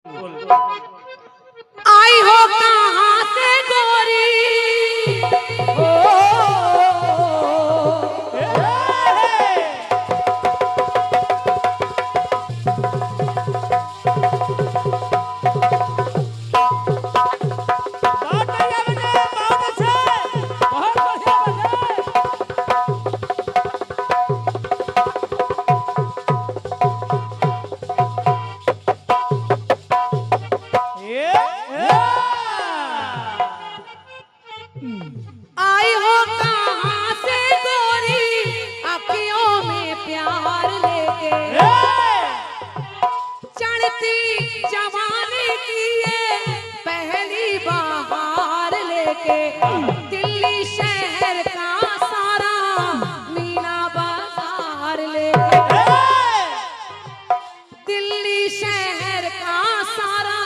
आई हो कहाँ से गोरी ओ, आई हो कहाँ से गोरी अखियों में प्यार लेके चढ़ती जवानी की ये पहली बहार लेके दिल्ली शहर का सारा मीना बाजार लेके दिल्ली शहर का सारा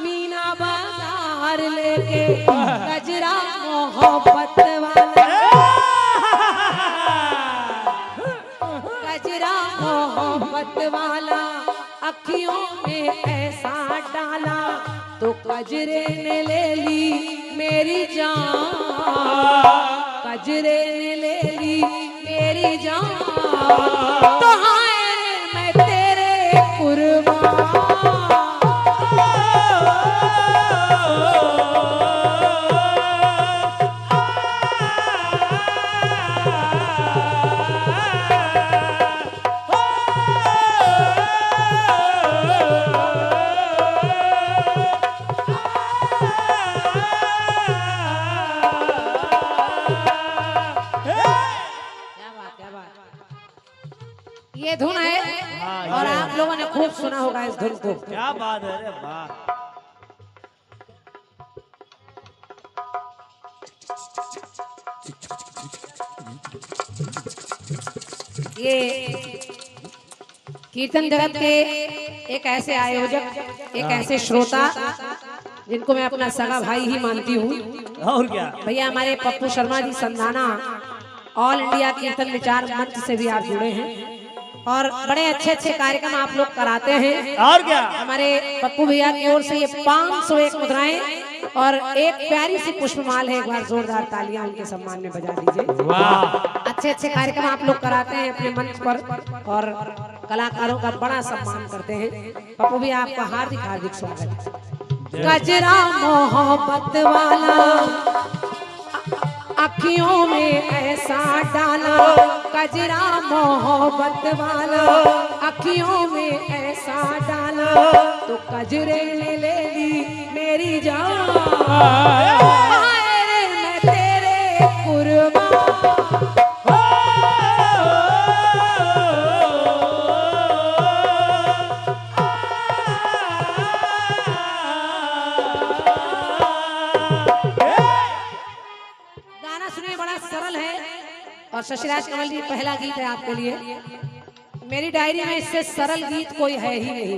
मीना बाजार लेके गजरा मोहब्बत वाला गजरा मोहब्बत वाला अखियों में ऐसा डाला तो गजरे ने ले ली मेरी जान गजरे ने ले ली मेरी जान तो हाय रे मैं तेरे कुर्बान ये धुन है और आप लोगों ने खूब सुना होगा इस धुन को। क्या बात है, अरे वाह। ये कीर्तन जगत के एक ऐसे आयोजक एक ऐसे श्रोता जिनको मैं अपना सगा भाई ही मानती हूँ और क्या भैया हमारे पप्पू शर्मा जी संधाना ऑल इंडिया कीर्तन विचार मंच से भी आप जुड़े हैं और बड़े अच्छे अच्छे कार्यक्रम आप लोग कराते हैं और क्या हमारे पप्पू भैया की ओर से ये 501 मुद्राएं और एक प्यारी सी पुष्पमाल है। एक बार जोरदार तालियां उनके सम्मान में बजा दीजिए। वाह अच्छे अच्छे कार्यक्रम आप लोग कराते हैं अपने मंच पर और कलाकारों का बड़ा सम्मान करते हैं। पप्पू भैया आपका हार्दिक हार्दिक स्वागत। गजरा मोहब्बत वाला अखियों में ऐसा डाला गजरा मोहब्बत वाला अखियों में ऐसा डाला तो गजरे ने ले ली मेरी जान मैं तेरे कुर्बान और शशिराज कमल जी पहला गीत है आपके लिए। मेरी डायरी में इससे सरल गीत कोई है ही नहीं।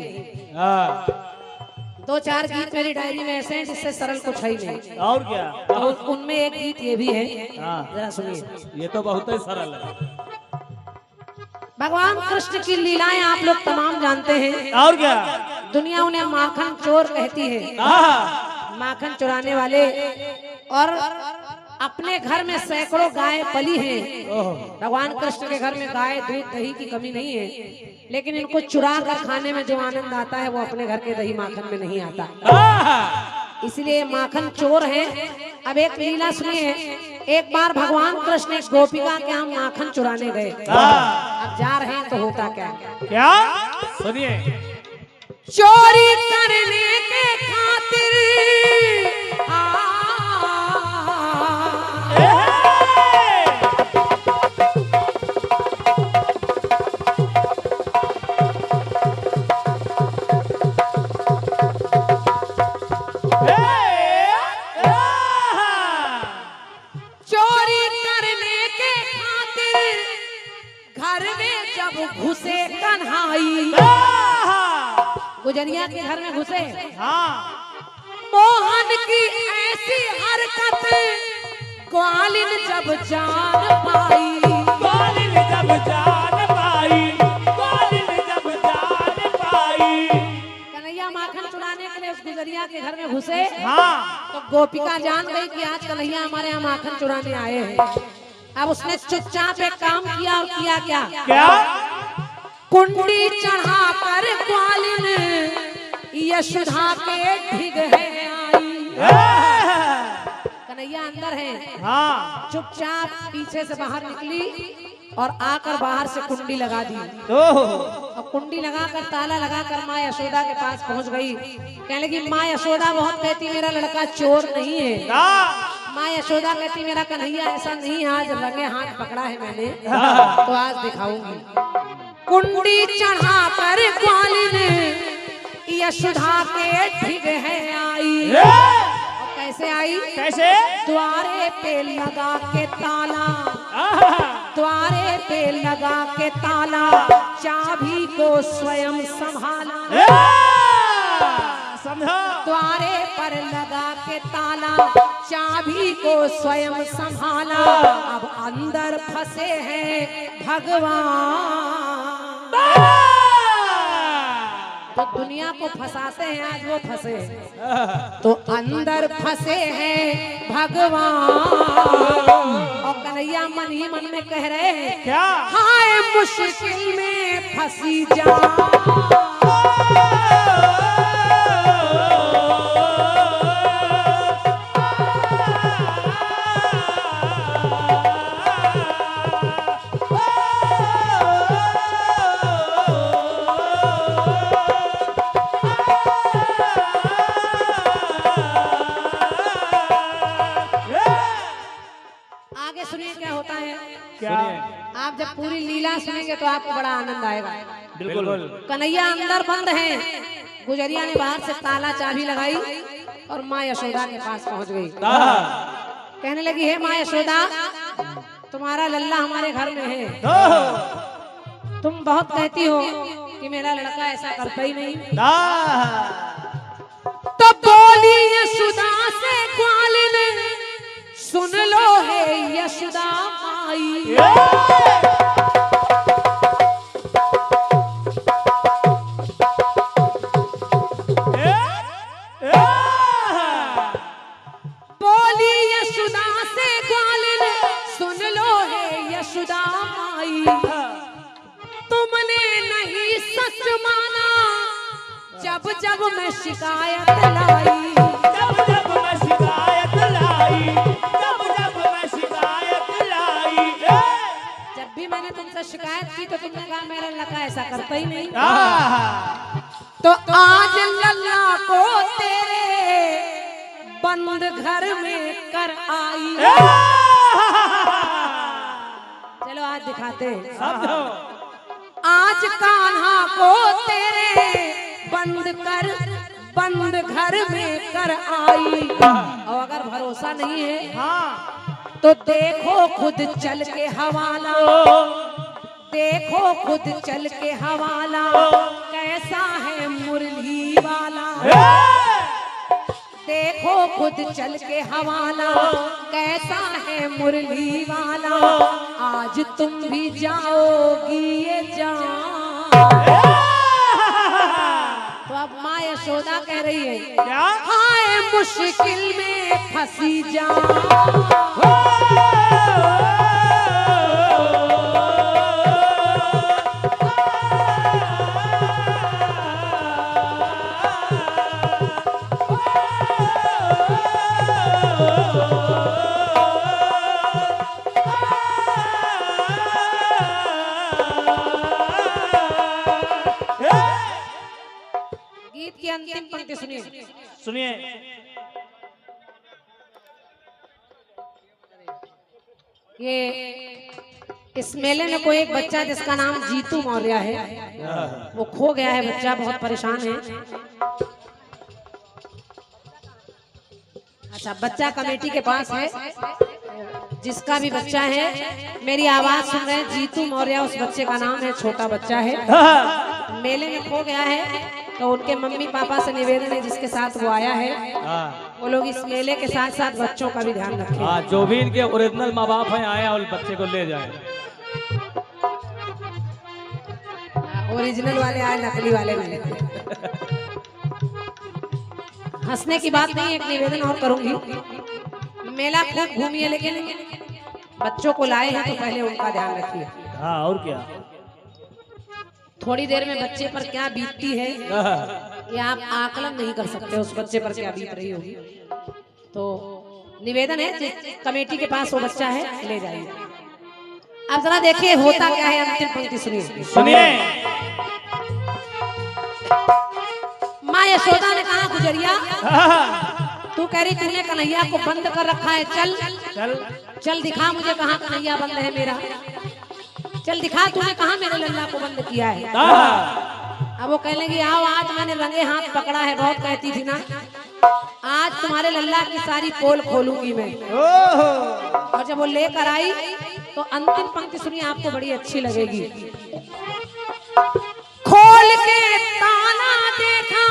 दो चार गीत मेरी डायरी में ऐसे हैं जिससे सरल कुछ है ही नहीं। और क्या तो उनमें एक गीत ये भी है, जरा सुनिए। ये तो बहुत ही सरल है। भगवान कृष्ण की लीलाएं आप लोग तमाम जानते हैं। और क्या दुनिया उन्हें माखन चोर कहती है, माखन चुराने वाले। और अपने घर में सैकड़ों गाय पली हैं। भगवान कृष्ण के घर में गाय दूध दही की कमी नहीं है, लेकिन इनको चुरा कर खाने में जो आनंद आता है वो अपने घर के दही माखन में नहीं आता। इसलिए माखन चोर है। अब एक लीला सुनिए। एक बार भगवान कृष्ण एक गोपिका के यहाँ माखन चुराने गए। अब जा रहे हैं तो होता क्या सुनिए। चोरी करने के खातिर घुसे कन्हाई गुजरिया के घर में घुसे। मोहन की ऐसी हरकत ग्वालिन जब जान पाई, ग्वालिन जब जान पाई, ग्वालिन जब जान पाई। कन्हैया माखन चुरा उस गुजरिया के घर में घुसे हाँ तो गोपिका जान गई कि आज कन्हैया हमारे यहाँ माखन चुराने आए हैं। अब उसने चुपचाप एक काम किया और किया क्या? क्या? कुंडी चढ़ा कर ग्वालिन यशोदा के ढिग है आई। कन्हैया अंदर है, हाँ चुपचाप पीछे से बाहर निकली और आकर बाहर से कुंडी लगा दी। और कुंडी लगाकर ताला लगाकर माँ यशोदा के पास पहुंच गई। कहने लगी माँ यशोदा बहुत कहती मेरा लड़का चोर नहीं है। माँ यशोदा कहती मेरा कन्हैया ऐसा नहीं, आज रंगे हाथ पकड़ा है मैंने, तो आज दिखाऊंगी। कुंडी चढ़ा कर ग्वालिन यशोदा के ढिग है आई। और कैसे आई? कैसे? द्वारे पे लगा के ताला, द्वारे पे लगा के ताला, चाबी को स्वयं संभाला। समझो। द्वारे पर लगा के ताला, चाबी को स्वयं संभाला। अब अंदर फंसे हैं भगवान। तो दुनिया को फंसाते हैं, आज वो फंसे। तो अंदर फंसे हैं भगवान। और कन्हैया मन ही मन में कह रहे हैं क्या? हाय मुश्किल में फंसी जा। आप जब पूरी लीला सुनेंगे तो आपको बड़ा आनंद आएगा। बिल्कुल। कन्हैया अंदर बंद है, गुजरिया ने बाहर से ताला चाबी लगाई और माँ यशोदा के पास पहुंच गई। कहने लगी हे माँ यशोदा, तुम्हारा लल्ला हमारे घर में है। तुम बहुत कहती हो कि मेरा लड़का ऐसा करता ही नहीं। तो बोली यशोदा से ग्वालिन, सुन लो है यशोदा माई। बोली यशोदा से ग्वालिन, सुन लो है यशोदा माई। तुमने नहीं सच माना जब जब मैं शिकायत लाई। जब जब मैं शिकायत लाई, जब जब मैं शिकायत लाई। जब भी मैंने तुमसे शिकायत की तो तुमने कहा मेरा लड़का ऐसा करता ही नहीं। तो आज लल्ला को तेरे बंद घर में कर आई। चलो आज दिखाते हैं। समझो। आज कान्हा को तेरे बंद घर में कर आई। और अगर भरोसा नहीं है हाँ तो देखो खुद चल के हवाला, देखो खुद चल के हवाला, कैसा है मुरली वाला। देखो खुद चल के हवाला, कैसा है मुरली वाला। आज तुम भी जाओगी ये जान। तो अब माँ यशोदा कह रही है क्या? हाय मुश्किल में फंसी जा। गीत की अंतिम पंक्ति सुनिए। सुनिए। ये इस मेले में कोई एक बच्चा जिसका नाम जीतू मौर्य है, वो खो गया है। बच्चा बहुत परेशान है। अच्छा, बच्चा कमेटी के पास है। जिसका भी बच्चा है, मेरी आवाज सुन रहे हैं, जीतू मौर्य उस बच्चे का नाम है। छोटा बच्चा है, मेले में खो गया है। तो उनके मम्मी पापा से निवेदन है जिसके साथ वो आया है, वो लोग इस मेले के साथ साथ बच्चों का भी ध्यान रखें। हाँ, जो भी इनके ओरिजिनल माँ बाप हैं आए और बच्चे को ले जाए। ओरिजिनल वाले आए, नकली वाले नहीं। हंसने की बात नहीं, एक निवेदन और करूंगी। मेला खूब घूमिए, लेकिन बच्चों को लाए हैं तो पहले उनका ध्यान रखिए। हाँ और क्या। थोड़ी देर में बच्चे पर क्या बीतती है ये आप आकलन नहीं कर सकते, उस बच्चे पर क्या बीत रही होगी। तो निवेदन है, जिस कमेटी के पास वो बच्चा है ले जाइए। अब जरा देखिए होता क्या है, अंतिम पंक्ति सुनिए। सुनिए। माँ यशोदा ने कहा, गुजरिया तू कह रही तूने कन्हैया को बंद कर रखा है, चल चल चल दिखा मुझे कहाँ कन्हैया बंद है मेरा, चल दिखा तूने कहाँ मेरे लल्ला को बंद किया है। अब वो कह लेंगी आओ आज मैंने रंगे हाथ पकड़ा है, बहुत कहती थी ना, आज तुम्हारे लल्ला की सारी पोल खोलूंगी मैं। और जब वो लेकर आई तो अंतिम पंक्ति सुनिए, आपको बड़ी अच्छी लगेगी। खोल के ताला देखा,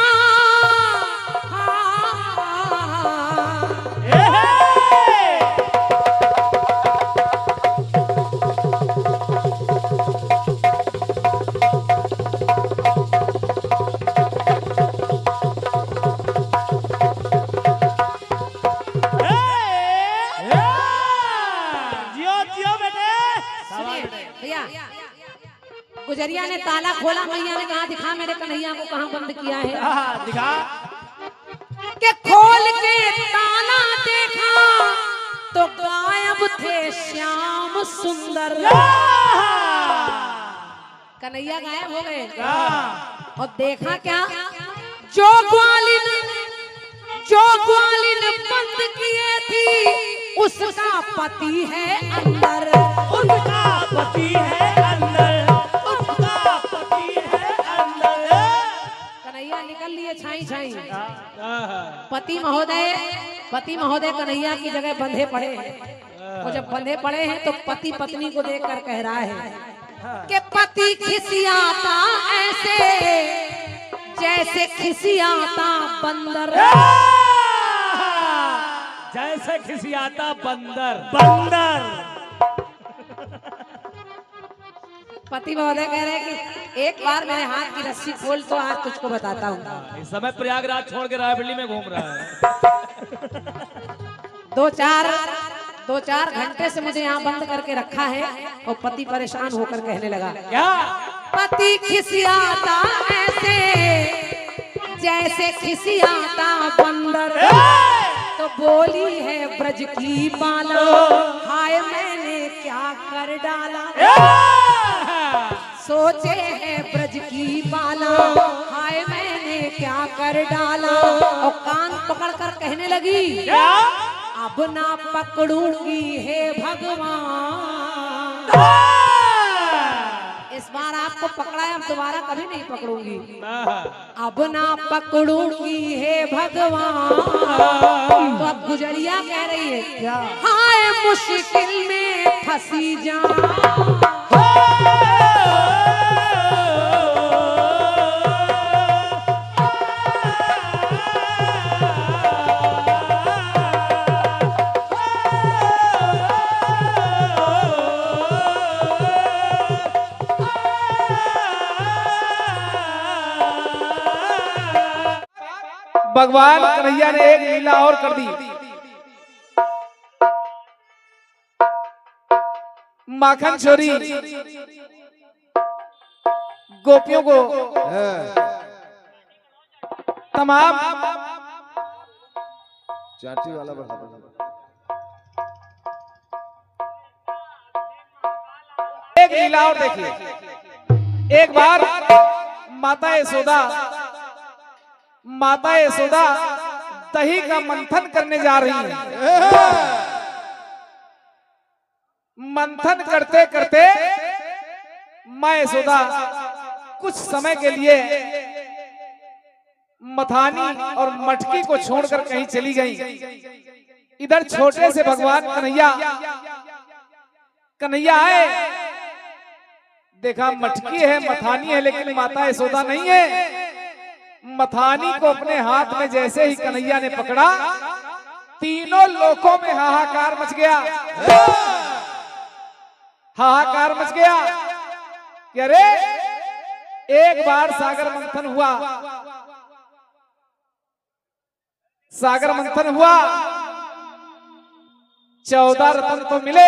गुजरिया ने ताला खोला, मैया ने कहा दिखा मेरे कन्हैया को कहाँ बंद किया है। दिखा के खोल के ताला देखा तो गायब थे श्याम सुंदर। कन्हैया गायब हो गए और देखा क्या, जो ग्वालिन बंद किए थी उसका पति है अंदर, उसका पति है अंदर, उसका पति है अंदर। कन्हैया निकल लिए छाई छाई। पति महोदय कन्हैया की जगह बंधे पड़े हैं। और जब बंधे पड़े हैं तो पति पत्नी को देखकर कह रहा है कि पति खिसियाता ऐसे जैसे खिसियाता बंदर, जैसे खिसियाता बंदर। बंदर पति महोदय कह रहे हैं कि एक बार मेरे हाथ की रस्सी खोल तो आज तुझको बताता हूँ। इस समय प्रयागराज छोड़ के रायबरेली में घूम रहा है। दो चार घंटे से मुझे यहाँ बंद करके रखा है। और पति परेशान होकर कहने लगा, क्या पति खिसियाता ऐसे जैसे खिसियाता बंदर, तो बोली है ब्रज की बाला, हाय मैंने क्या कर डाला। सोचे है ब्रज की बाला, हाय मैंने क्या कर डाला। और कान पकड़कर कहने लगी, अब ना पकड़ूंगी हे भगवान, इस बार आपको पकड़ा है, अब दोबारा कभी नहीं पकड़ूंगी। अब ना पकड़ूंगी हे भगवान। तो अब गुजरिया कह रही है, हाय मुश्किल में फंसी जा। भगवान कन्हैया ने एक लीला और कर दी। माखन छोरी गोपियों को तमाम चाटी वाला बढ़ा दो। एक लीला और देखिए। एक बार माता यशोदा दही का मंथन करने जा रही है। मंथन करते करते माँ यशोदा कुछ समय के लिए मथानी और मटकी को छोड़कर कहीं चली गई। इधर छोटे से भगवान कन्हैया आए, देखा मटकी है मथानी है लेकिन माता यशोदा नहीं है। मथानी को अपने हाथ में जैसे ही कन्हैया ने पकड़ा, तीनों लोकों में हाहाकार मच गया। हाहाकार मच गया कि अरे एक बार सागर मंथन हुआ, सागर मंथन हुआ, 14 रत्न तो मिले,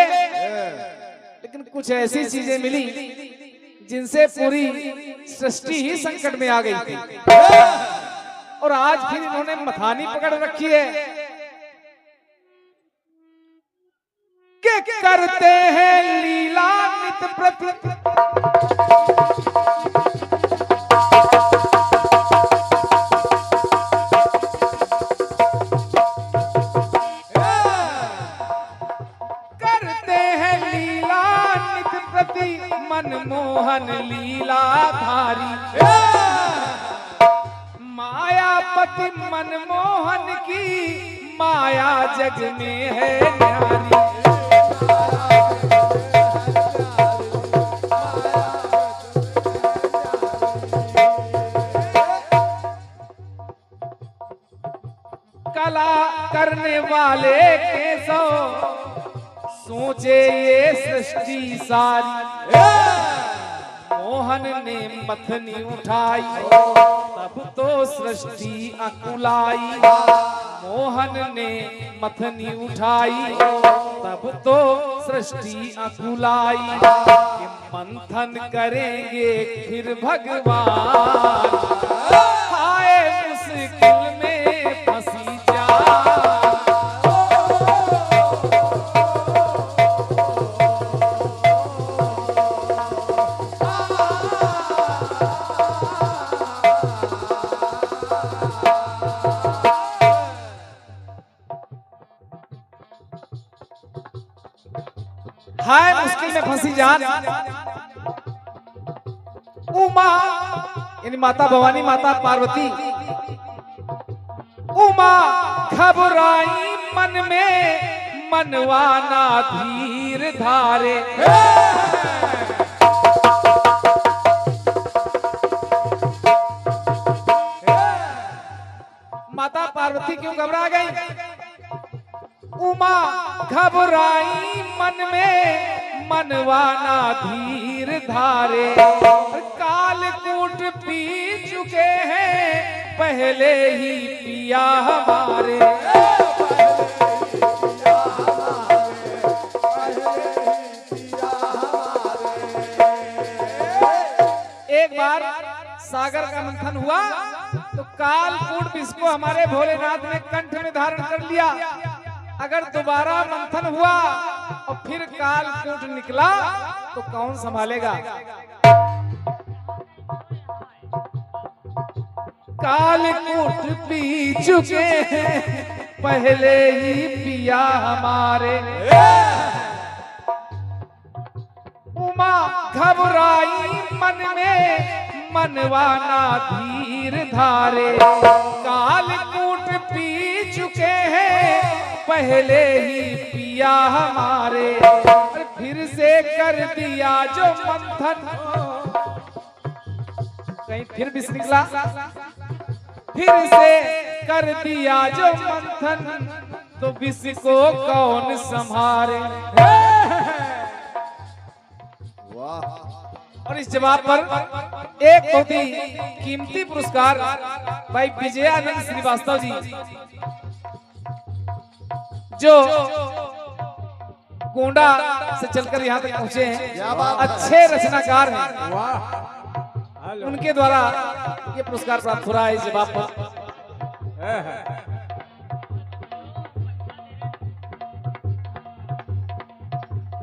लेकिन कुछ ऐसी चीजें मिली जिनसे पूरी सृष्टि ही संकट में आ गई थी। और आज फिर इन्होंने मथानी पकड़ रखी है कि करते हैं लीला नित प्रति। मनमोहन लीलाधारी मायापति मनमोहन की माया जग में है न्यारी। कला करने वाले के सो सोचे ये सृष्टि सारी। मोहन ने मथनी उठाई तब तो सृष्टि अकुलाई। मोहन ने मथनी उठाई तब तो सृष्टि अकुलाई। कि मंथन करेंगे फिर भगवान, हाय मुश्किल में फंसी जा। हाय मुश्किल में फंसी जान। उमा यानी माता भवानी, माता पार्वती, उमा घबराई मन में, मनवाना धीर धारे। माता पार्वती क्यों घबरा गई? उमा घबराई मन में, मनवाना धीर धारे। कालकूट पी चुके हैं पहले ही पिया हमारे। एक बार सागर का मंथन हुआ तो कालकूट विष को हमारे भोलेनाथ ने कंठ में धारण कर लिया। अगर दोबारा मंथन हुआ और फिर कालकूट निकला तो कौन संभालेगा? कालकूट पी चुके हैं पहले ही पिया हमारे। उमा घबराई मन में, मनवाना धीर धारे। कालकूट पी चुके हैं पहले ही पिया हमारे। फिर से कर दिया जो मंथन, कहीं फिर विष निकला। फिर से कर दिया जो मंथन, तो विष को कौन संभाले? और इस जवाब पर एक बहुत ही कीमती पुरस्कार भाई विजयानंद श्रीवास्तव जी, जो गोंडा से चलकर यहाँ तक पहुंचे हैं, अच्छे रचनाकार हैं, उनके द्वारा ये पुरस्कार प्राप्त हो रहा है इस जवाब पर।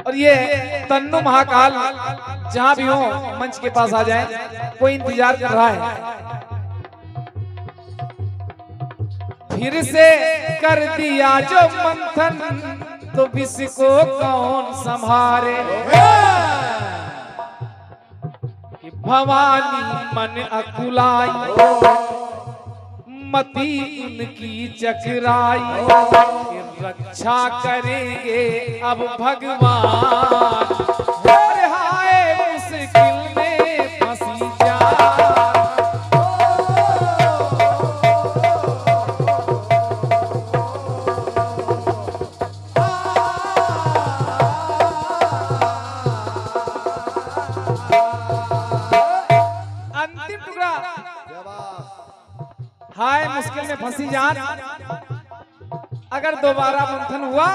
और ये तन्नू महाकाल जहां भी हो मंच के पास आ जाएं, कोई इंतजार कर रहा है। फिर से कर दिया जो मंथन, तो विष को कौन संभाले? कि भवानी मन अकुलाई, मती उनकी चकराई। रक्षा करेंगे अब भगवान, हाय मुश्किल में फंसी जा। अंतिम टुकड़ा, हाय मुश्किल में फंसी जान। अगर दोबारा मंथन हुआ,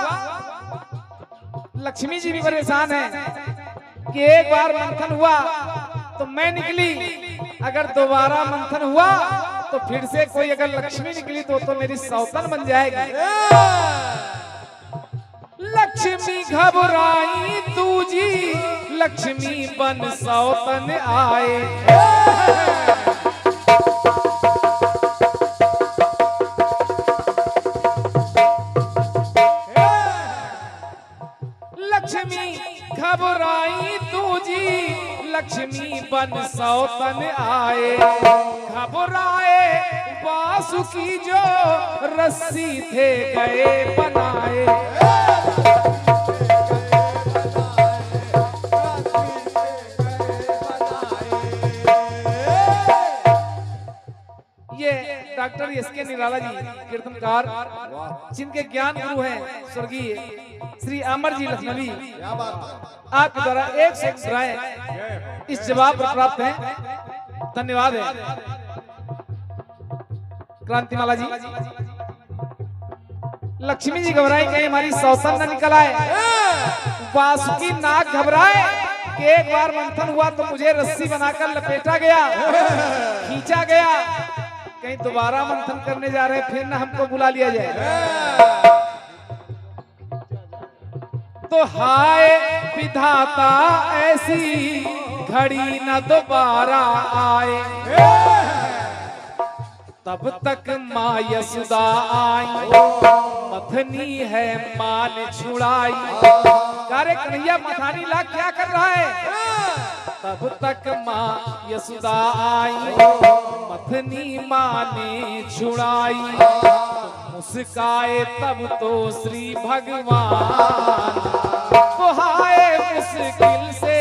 लक्ष्मी जी भी परेशान है कि एक बार मंथन हुआ तो मैं निकली, अगर दोबारा मंथन हुआ तो फिर से कोई अगर लक्ष्मी निकली तो मेरी सौतन बन जाएगी। लक्ष्मी घबराई तू जी, लक्ष्मी बन सौतन आए। लक्ष्मी घबराई तू जी, लक्ष्मी बन सौतन आए। घबराए वासुकी जो रस्सी थे गए बनाए। ये डॉक्टर एस.के. निराला जी कीर्तनकार, जिनके ज्ञान गुरु हैं स्वर्गीय श्री अमर जी लखनवी, आपके द्वारा एक से एक राय इस जवाब पर प्राप्त है। धन्यवाद है क्रांतिमाला जी। लक्ष्मी जी घबराई कहीं हमारी सौतन न निकल आए। वासुकी नाग घबराए कि एक बार मंथन हुआ तो मुझे रस्सी बनाकर लपेटा गया, खींचा गया, कहीं दोबारा मंथन करने जा रहे फिर ना हमको बुला लिया जाए। तो हाय विधाता ऐसी घड़ी न दोबारा आए। तब तक माँ यशोदा आई, मथनी है माँ ने छुड़ाई। अरे कन्हैया मथानी ला क्या कर रहा है? तब तक माँ यशोदा आई, मथनी माँ ने छुड़ाई। मुस्काए तब तो श्री भगवान, तो हाय मुश्किल से